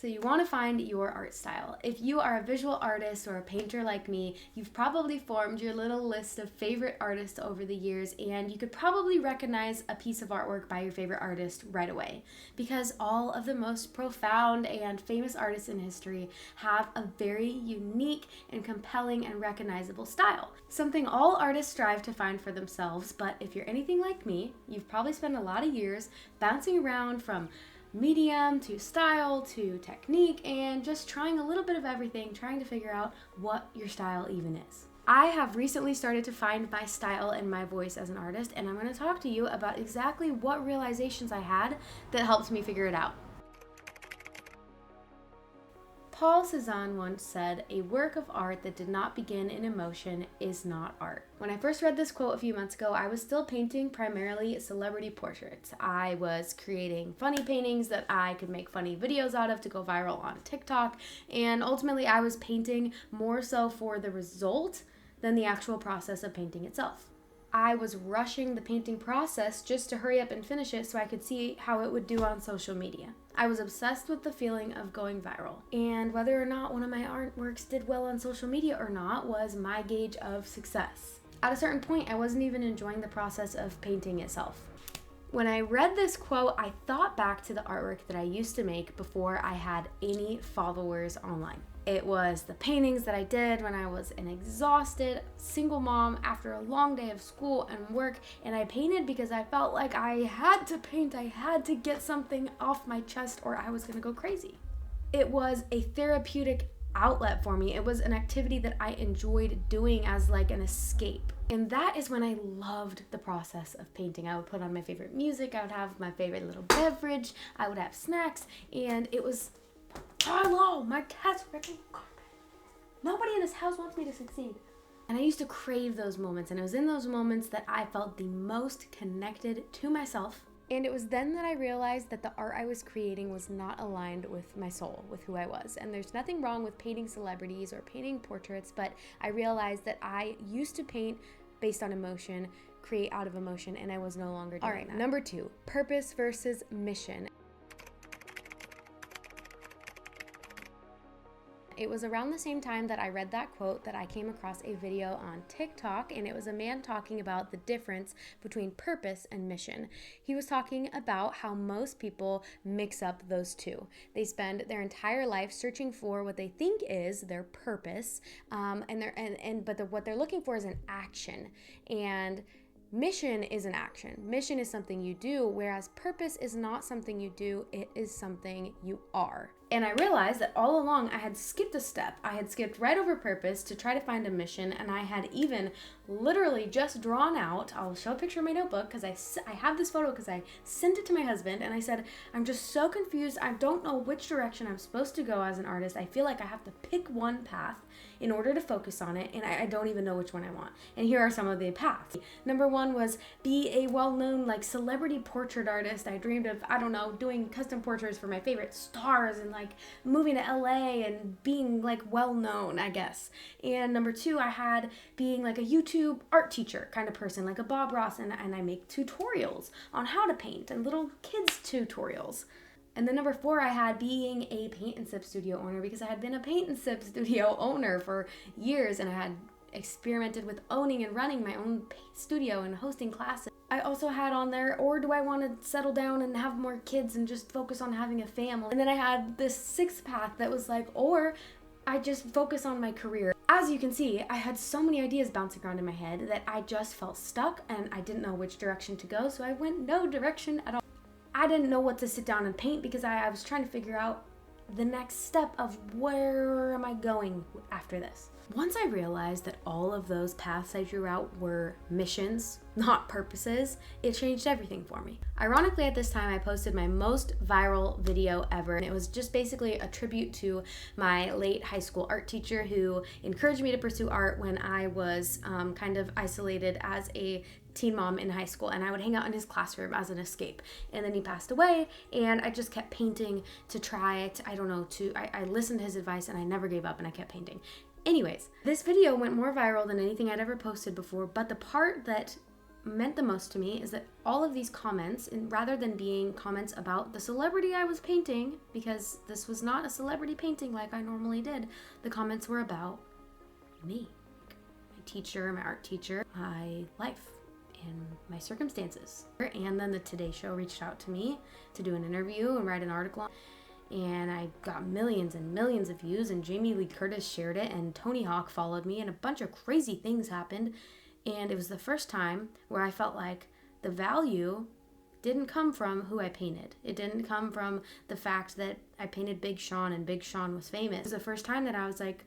So you want to find your art style. If you are a visual artist or a painter like me, you've probably formed your little list of favorite artists over the years, and you could probably recognize a piece of artwork by your favorite artist right away, because all of the most profound and famous artists in history have a very unique and compelling and recognizable style. Something all artists strive to find for themselves, but if you're anything like me, you've probably spent a lot of years bouncing around from medium to style to technique and just trying a little bit of everything, trying to figure out what your style even is. I have recently started to find my style and my voice as an artist, and I'm going to talk to you about exactly what realizations I had that helped me figure it out. Paul Cézanne once said, "A work of art that did not begin in emotion is not art." When I first read this quote a few months ago, I was still painting primarily celebrity portraits. I was creating funny paintings that I could make funny videos out of to go viral on TikTok, and ultimately I was painting more so for the result than the actual process of painting itself. I was rushing the painting process just to hurry up and finish it so I could see how it would do on social media. I was obsessed with the feeling of going viral, and whether or not one of my artworks did well on social media or not was my gauge of success. At a certain point, I wasn't even enjoying the process of painting itself. When I read this quote, I thought back to the artwork that I used to make before I had any followers online. It was the paintings that I did when I was an exhausted single mom after a long day of school and work, and I painted because I felt like I had to paint. I had to get something off my chest or I was gonna go crazy. It was a therapeutic outlet for me. It was an activity that I enjoyed doing as like an escape. And that is when I loved the process of painting. I would put on my favorite music, I would have my favorite little beverage, I would have snacks, and it was, hello, my cat's ripping carpet. Nobody in this house wants me to succeed. And I used to crave those moments, and it was in those moments that I felt the most connected to myself. And it was then that I realized that the art I was creating was not aligned with my soul, with who I was. And there's nothing wrong with painting celebrities or painting portraits, but I realized that I used to paint based on emotion, create out of emotion, and I was no longer doing that. All right, number 2, purpose versus mission. It was around the same time that I read that quote that I came across a video on TikTok, and it was a man talking about the difference between purpose and mission. He was talking about how most people mix up those two. They spend their entire life searching for what they think is their purpose, but what they're looking for is an action. And mission is an action. Mission is something you do, whereas purpose is not something you do, it is something you are. And I realized that all along I had skipped a step. I had skipped right over purpose to try to find a mission, and I had even literally just drawn out, I'll show a picture of my notebook because I have this photo because I sent it to my husband, and I said, I'm just so confused. I don't know which direction I'm supposed to go as an artist. I feel like I have to pick one path in order to focus on it, and I don't even know which one I want. And here are some of the paths. Number 1 was be a well-known like celebrity portrait artist. I dreamed of, I don't know, doing custom portraits for my favorite stars and like moving to LA and being like well-known, I guess. And number 2, I had being like a YouTube art teacher kind of person, like a Bob Ross, and I make tutorials on how to paint and little kids tutorials. And then number 4, I had being a paint and sip studio owner, because I had been a paint and sip studio owner for years, and I had experimented with owning and running my own paint studio and hosting classes. I also had on there, or do I want to settle down and have more kids and just focus on having a family? And then I had this 6th path that was like, or I just focus on my career. As you can see, I had so many ideas bouncing around in my head that I just felt stuck and I didn't know which direction to go, so I went no direction at all. I didn't know what to sit down and paint because I was trying to figure out the next step of where am I going after this. Once I realized that all of those paths I drew out were missions, not purposes, it changed everything for me. Ironically, at this time, I posted my most viral video ever, and it was just basically a tribute to my late high school art teacher who encouraged me to pursue art when I was kind of isolated as a teen mom in high school, and I would hang out in his classroom as an escape. And then he passed away, and I just kept painting to try it. I listened to his advice, and I never gave up, and I kept painting. Anyways, this video went more viral than anything I'd ever posted before, but the part that meant the most to me is that all of these comments, and rather than being comments about the celebrity I was painting, because this was not a celebrity painting like I normally did, the comments were about me, my teacher, my art teacher, my life, and my circumstances. And then the Today Show reached out to me to do an interview and write an article, and I got millions and millions of views, and Jamie Lee Curtis shared it, and Tony Hawk followed me, and a bunch of crazy things happened. And it was the first time where I felt like the value didn't come from who I painted. It didn't come from the fact that I painted Big Sean and Big Sean was famous. It was the first time that I was like,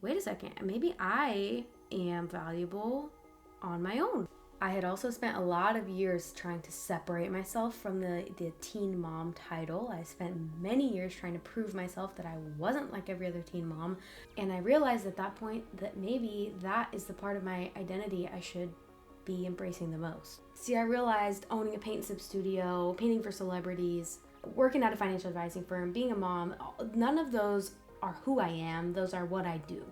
wait a second, maybe I am valuable on my own. I had also spent a lot of years trying to separate myself from the teen mom title. I spent many years trying to prove myself that I wasn't like every other teen mom. And I realized at that point that maybe that is the part of my identity I should be embracing the most. See, I realized owning a paint sip studio, painting for celebrities, working at a financial advising firm, being a mom, none of those are who I am. Those are what I do.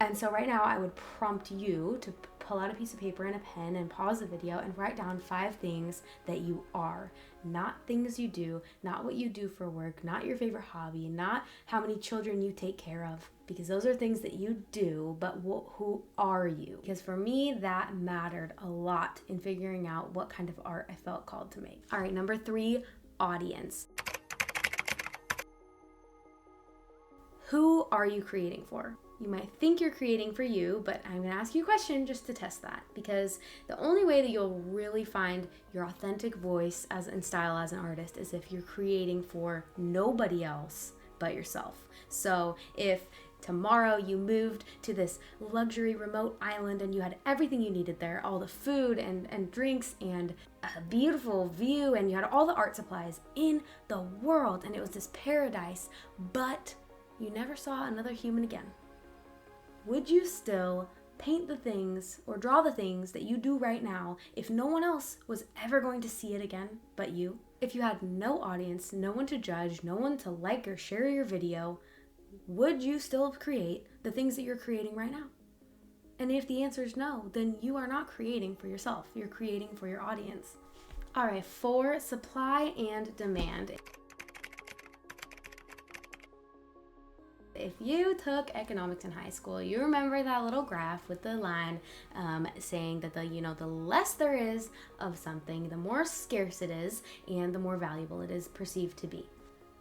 And so right now I would prompt you to pull out a piece of paper and a pen and pause the video and write down 5 things that you are. Not things you do, not what you do for work, not your favorite hobby, not how many children you take care of, because those are things that you do, but who are you? Because for me, that mattered a lot in figuring out what kind of art I felt called to make. All right, number 3, audience. Who are you creating for? You might think you're creating for you, but I'm gonna ask you a question just to test that, because the only way that you'll really find your authentic voice and style as an artist is if you're creating for nobody else but yourself. So if tomorrow you moved to this luxury remote island and you had everything you needed there, all the food and drinks and a beautiful view, and you had all the art supplies in the world, and it was this paradise, but you never saw another human again, would you still paint the things or draw the things that you do right now if no one else was ever going to see it again but you? If you had no audience, no one to judge, no one to like or share your video, would you still create the things that you're creating right now? And if the answer is no, then you are not creating for yourself. You're creating for your audience. All right, 4, supply and demand. If you took economics in high school, you remember that little graph with the line saying that the less there is of something, the more scarce it is, and the more valuable it is perceived to be.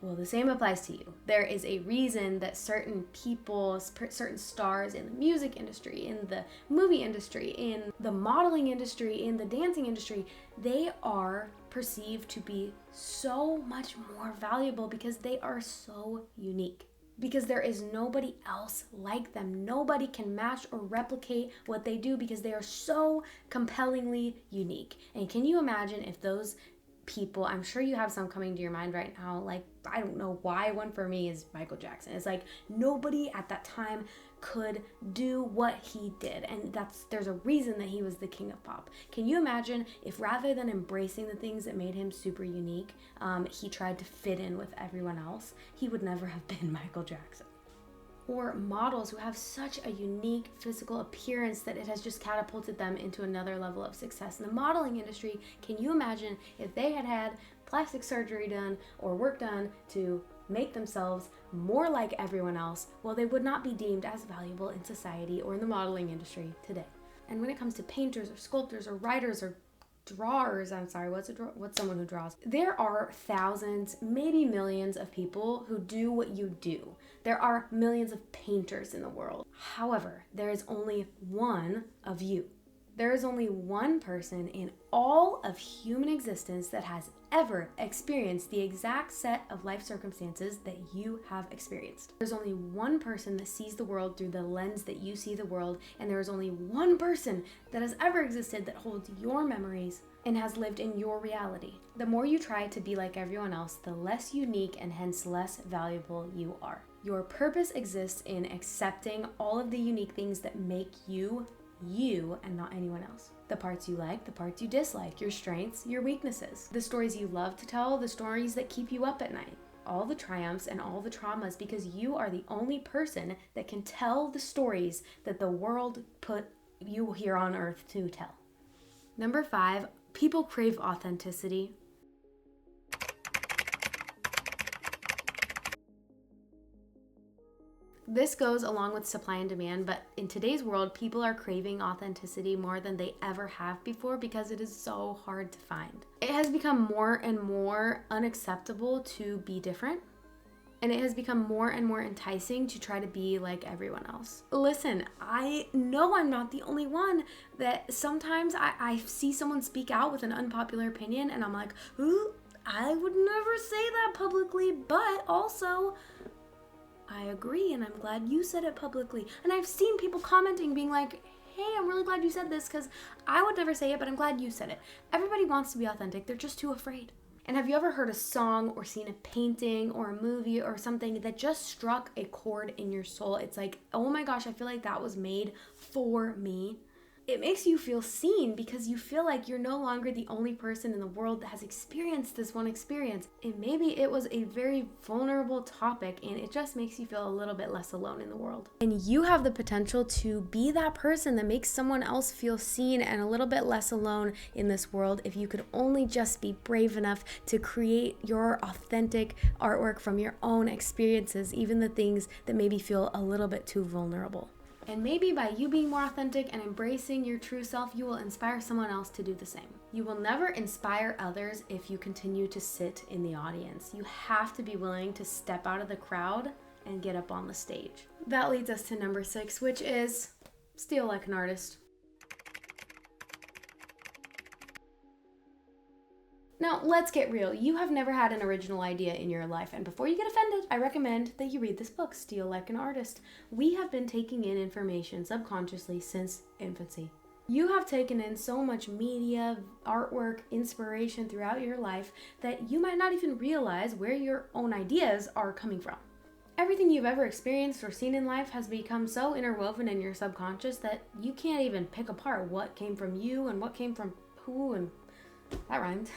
Well, the same applies to you. There is a reason that certain people, certain stars in the music industry, in the movie industry, in the modeling industry, in the dancing industry, they are perceived to be so much more valuable because they are so unique. Because there is nobody else like them. Nobody can match or replicate what they do because they are so compellingly unique. And can you imagine if those people, I'm sure you have some coming to your mind right now, like, I don't know why one for me is Michael Jackson. It's like nobody at that time could do what he did, and there's a reason that he was the king of pop. Can you imagine if rather than embracing the things that made him super unique, he tried to fit in with everyone else? He would never have been Michael Jackson. Or models who have such a unique physical appearance that it has just catapulted them into another level of success. In the modeling industry, can you imagine if they had had plastic surgery done or work done to make themselves more like everyone else? Well, they would not be deemed as valuable in society or in the modeling industry today. And when it comes to painters or sculptors or writers or drawers, what's someone who draws? There are thousands, maybe millions of people who do what you do. There are millions of painters in the world. However, there is only one of you. There is only one person in all of human existence that has ever experienced the exact set of life circumstances that you have experienced. There's only one person that sees the world through the lens that you see the world, and there is only one person that has ever existed that holds your memories and has lived in your reality. The more you try to be like everyone else, the less unique and hence less valuable you are. Your purpose exists in accepting all of the unique things that make you you and not anyone else. The parts you like, the parts you dislike, your strengths, your weaknesses, the stories you love to tell, the stories that keep you up at night, all the triumphs and all the traumas, because you are the only person that can tell the stories that the world put you here on earth to tell. Number 5, people crave authenticity. This goes along with supply and demand, but in today's world, people are craving authenticity more than they ever have before because it is so hard to find. It has become more and more unacceptable to be different, and it has become more and more enticing to try to be like everyone else. Listen, I know I'm not the only one that sometimes I see someone speak out with an unpopular opinion, and I'm like, ooh, I would never say that publicly, but also I agree, and I'm glad you said it publicly. And I've seen people commenting being like, hey, I'm really glad you said this because I would never say it, but I'm glad you said it. Everybody wants to be authentic. They're just too afraid. And have you ever heard a song or seen a painting or a movie or something that just struck a chord in your soul? It's like, oh my gosh, I feel like that was made for me. It makes you feel seen because you feel like you're no longer the only person in the world that has experienced this one experience. And maybe it was a very vulnerable topic and it just makes you feel a little bit less alone in the world. And you have the potential to be that person that makes someone else feel seen and a little bit less alone in this world if you could only just be brave enough to create your authentic artwork from your own experiences, even the things that maybe feel a little bit too vulnerable. And maybe by you being more authentic and embracing your true self, you will inspire someone else to do the same. You will never inspire others if you continue to sit in the audience. You have to be willing to step out of the crowd and get up on the stage. That leads us to number 6, which is steal like an artist. Now, let's get real. You have never had an original idea in your life, and before you get offended, I recommend that you read this book, Steal Like an Artist. We have been taking in information subconsciously since infancy. You have taken in so much media, artwork, inspiration throughout your life that you might not even realize where your own ideas are coming from. Everything you've ever experienced or seen in life has become so interwoven in your subconscious that you can't even pick apart what came from you and what came from who, and that rhymed.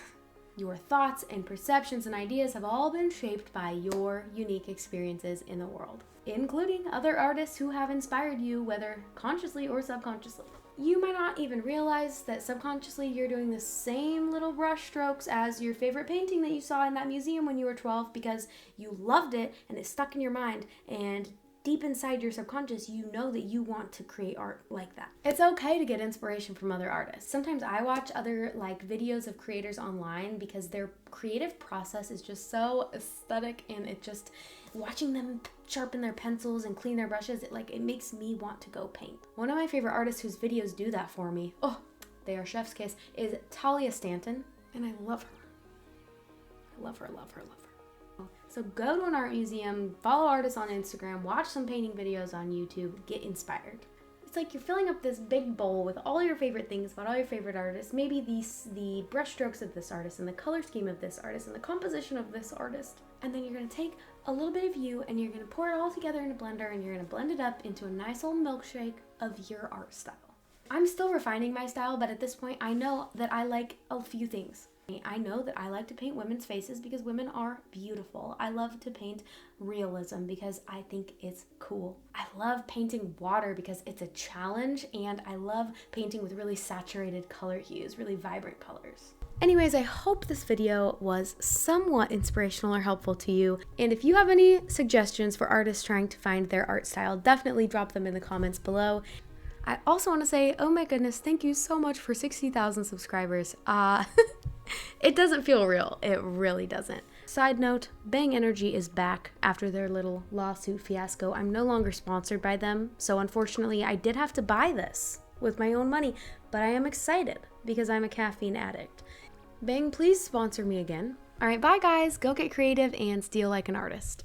Your thoughts and perceptions and ideas have all been shaped by your unique experiences in the world, including other artists who have inspired you, whether consciously or subconsciously. You might not even realize that subconsciously you're doing the same little brush strokes as your favorite painting that you saw in that museum when you were 12 because you loved it and it stuck in your mind, and deep inside your subconscious, you know that you want to create art like that. It's okay to get inspiration from other artists. Sometimes I watch other videos of creators online because their creative process is just so aesthetic, and it just, watching them sharpen their pencils and clean their brushes, it makes me want to go paint. One of my favorite artists whose videos do that for me, they are chef's kiss, is Talia Stanton, and I love her. I love her, love her, love her. So go to an art museum, follow artists on Instagram, watch some painting videos on YouTube, get inspired. It's like you're filling up this big bowl with all your favorite things about all your favorite artists, maybe the brush strokes of this artist and the color scheme of this artist and the composition of this artist. And then you're going to take a little bit of you and you're going to pour it all together in a blender, and you're going to blend it up into a nice old milkshake of your art style. I'm still refining my style, but at this point I know that I like a few things. I know that I like to paint women's faces because women are beautiful. I love to paint realism because I think it's cool. I love painting water because it's a challenge, and I love painting with really saturated color hues, really vibrant colors. Anyways, I hope this video was somewhat inspirational or helpful to you. And if you have any suggestions for artists trying to find their art style, definitely drop them in the comments below. I also want to say, oh my goodness, thank you so much for 60,000 subscribers. It doesn't feel real. It really doesn't. Side note, Bang Energy is back after their little lawsuit fiasco. I'm no longer sponsored by them, so unfortunately I did have to buy this with my own money, but I am excited because I'm a caffeine addict. Bang, please sponsor me again. All right, bye guys. Go get creative and steal like an artist.